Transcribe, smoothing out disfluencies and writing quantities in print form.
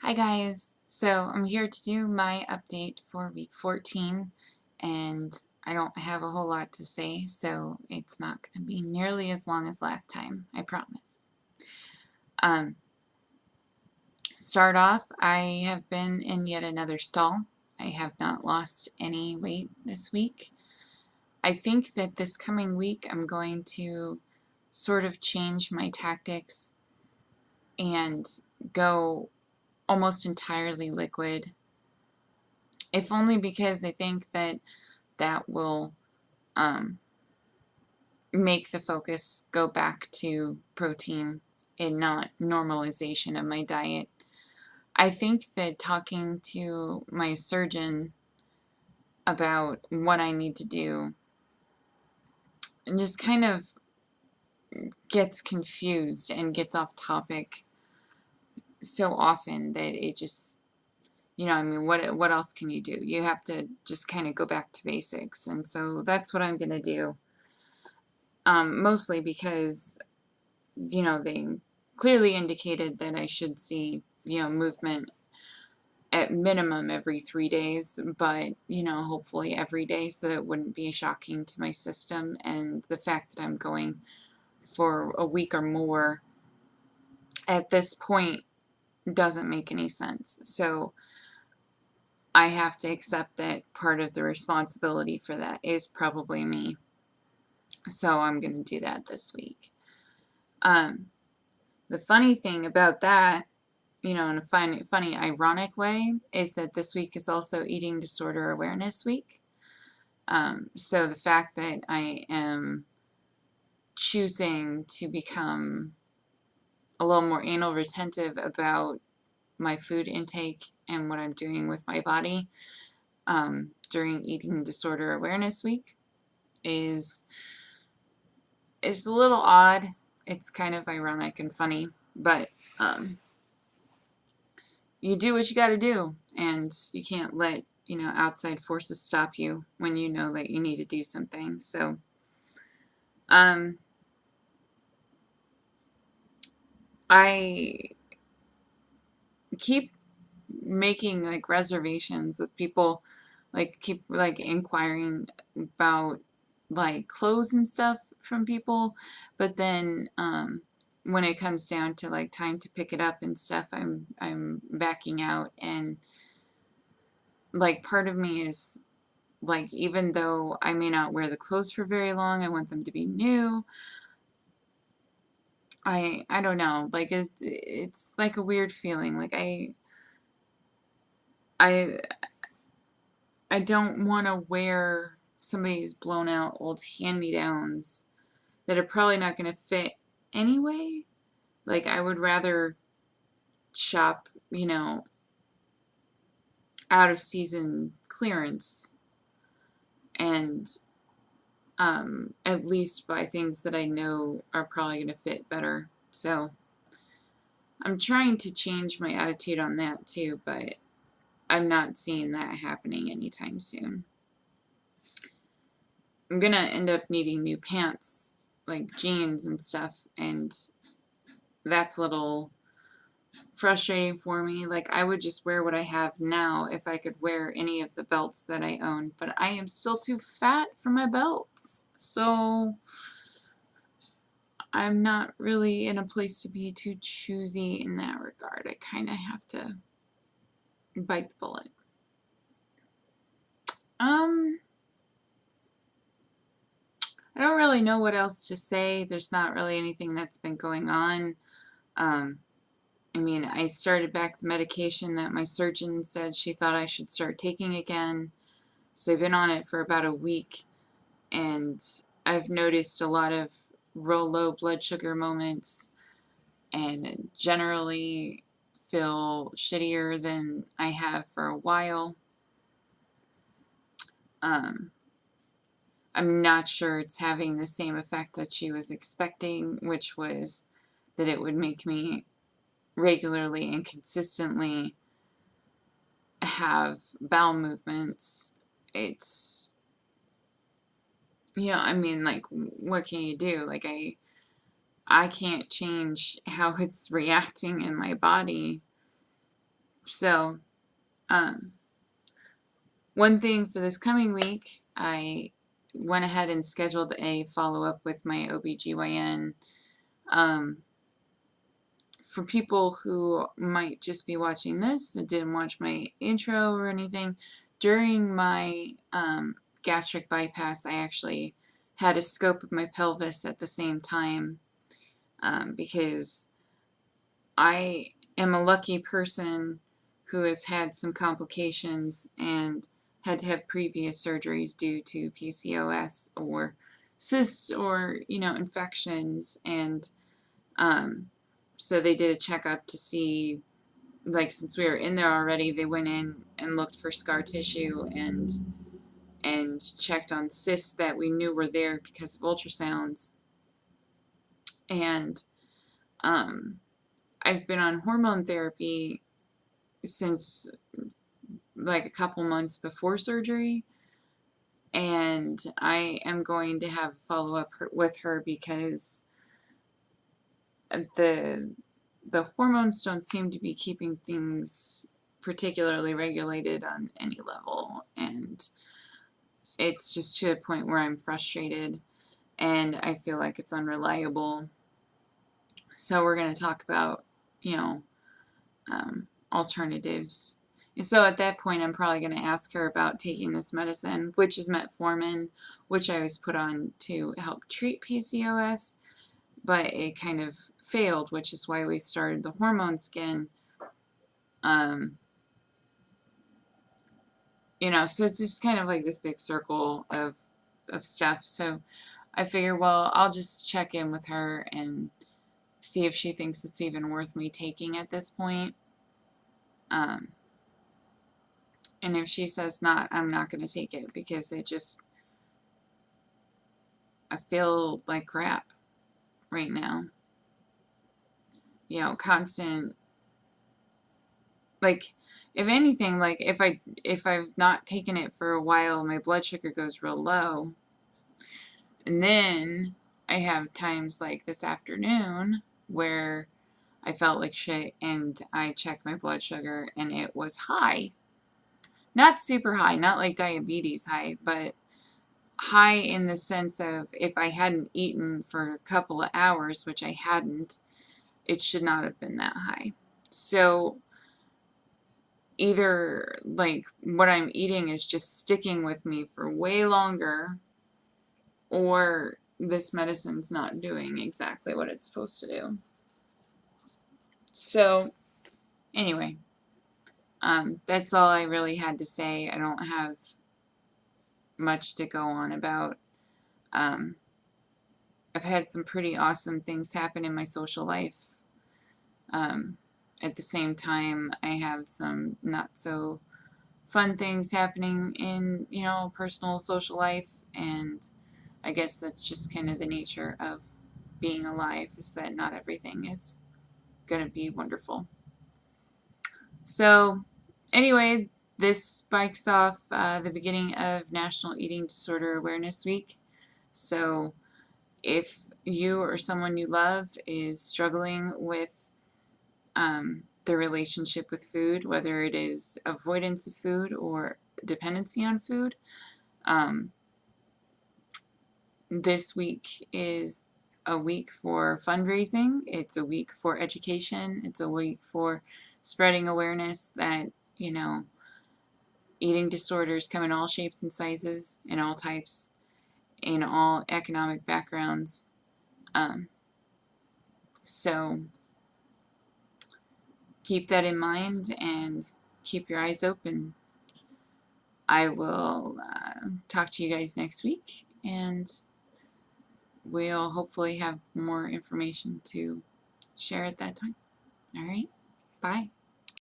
Hi guys, so I'm here to do my update for week 14 and I don't have a whole lot to say, so it's not going to be nearly as long as last time, I promise. Um, Start off, I have been in yet another stall. I have not lost any weight this week. I think that this coming week I'm going to sort of change my tactics and go almost entirely liquid, if only because I think that that will um, make the focus go back to protein and not normalization of my diet. I think that talking to my surgeon about what I need to do just kind of gets confused and gets off topic so often that it just, I mean, what else can you do? You have to just kind of go back to basics. And so that's what I'm going to do. Mostly because, they clearly indicated that I should see, movement at minimum every 3 days, but, hopefully every day so that it wouldn't be shocking to my system. And the fact that I'm going for a week or more at this point doesn't make any sense. So I have to accept that part of the responsibility for that is probably me. So I'm going to do that this week. The funny thing about that, in a funny, ironic way, is that this week is also Eating Disorder Awareness Week. So the fact that I am choosing to become a little more anal retentive about my food intake and what I'm doing with my body during Eating Disorder Awareness Week is a little odd. It's kind of ironic and funny, but you do what you got to do, and you can't let outside forces stop you when you know that you need to do something. So I keep making like reservations with people, like keep like inquiring about like clothes and stuff from people, but then when it comes down to like time to pick it up and stuff, I'm backing out. And like part of me is like, even though I may not wear the clothes for very long, I want them to be new. I don't know, like it's like a weird feeling. Like I I don't want to wear somebody's blown out old hand-me-downs that are probably not going to fit anyway. Like I would rather shop, out of season clearance and at least buy things that I know are probably going to fit better. So I'm trying to change my attitude on that too, but I'm not seeing that happening anytime soon. I'm going to end up needing new pants, like jeans and stuff, and that's a little frustrating for me. Like, I would just wear what I have now if I could wear any of the belts that I own, but I am still too fat for my belts. So I'm not really in a place to be too choosy in that regard. I kind of have to bite the bullet. I don't really know what else to say. There's not really anything that's been going on. I mean, I started back the medication that my surgeon said she thought I should start taking again. So I've been on it for about a week, and I've noticed a lot of real low blood sugar moments and generally feel shittier than I have for a while. I'm not sure it's having the same effect that she was expecting, which was that it would make me regularly and consistently have bowel movements. It's, I mean, like, what can you do? Like, I can't change how it's reacting in my body, So, um, one thing for this coming week, I went ahead and scheduled a follow-up with my OBGYN. For people who might just be watching this and didn't watch my intro or anything, during my gastric bypass, I actually had a scope of my pelvis at the same time, because I am a lucky person who has had some complications and had to have previous surgeries due to PCOS or cysts or, infections. And so they did a checkup to see, like, since we were in there already, they went in and looked for scar tissue and checked on cysts that we knew were there because of ultrasounds. And I've been on hormone therapy since like a couple months before surgery, and I am going to have follow-up with her because the hormones don't seem to be keeping things particularly regulated on any level, and it's just to a point where I'm frustrated and I feel like it's unreliable. So we're going to talk about, you know, alternatives. And so at that point, I'm probably going to ask her about taking this medicine, which is metformin, which I was put on to help treat PCOS, but it kind of failed, which is why we started the hormones again. So it's just kind of like this big circle of stuff. So I figure, well, I'll just check in with her and see if she thinks it's even worth me taking at this point. And if she says not, I'm not going to take it because I feel like crap right now. Constant, like, if anything, like, if I've not taken it for a while, my blood sugar goes real low. And then I have times like this afternoon where I felt like shit and I checked my blood sugar and it was high. Not super high, not like diabetes high, but high in the sense of if I hadn't eaten for a couple of hours, which I hadn't, it should not have been that high. So either like what I'm eating is just sticking with me for way longer, or this medicine's not doing exactly what it's supposed to do. So anyway, that's all I really had to say. I don't have much to go on about. I've had some pretty awesome things happen in my social life. At the same time, I have some not so fun things happening in, personal social life, and I guess that's just kind of the nature of being alive, is that not everything is going to be wonderful. So anyway, this spikes off the beginning of National Eating Disorder Awareness Week. So if you or someone you love is struggling with their relationship with food, whether it is avoidance of food or dependency on food, this week is a week for fundraising. It's a week for education. It's a week for spreading awareness that, eating disorders come in all shapes and sizes, in all types, in all economic backgrounds. So keep that in mind and keep your eyes open. I will talk to you guys next week, and we'll hopefully have more information to share at that time. All right, bye.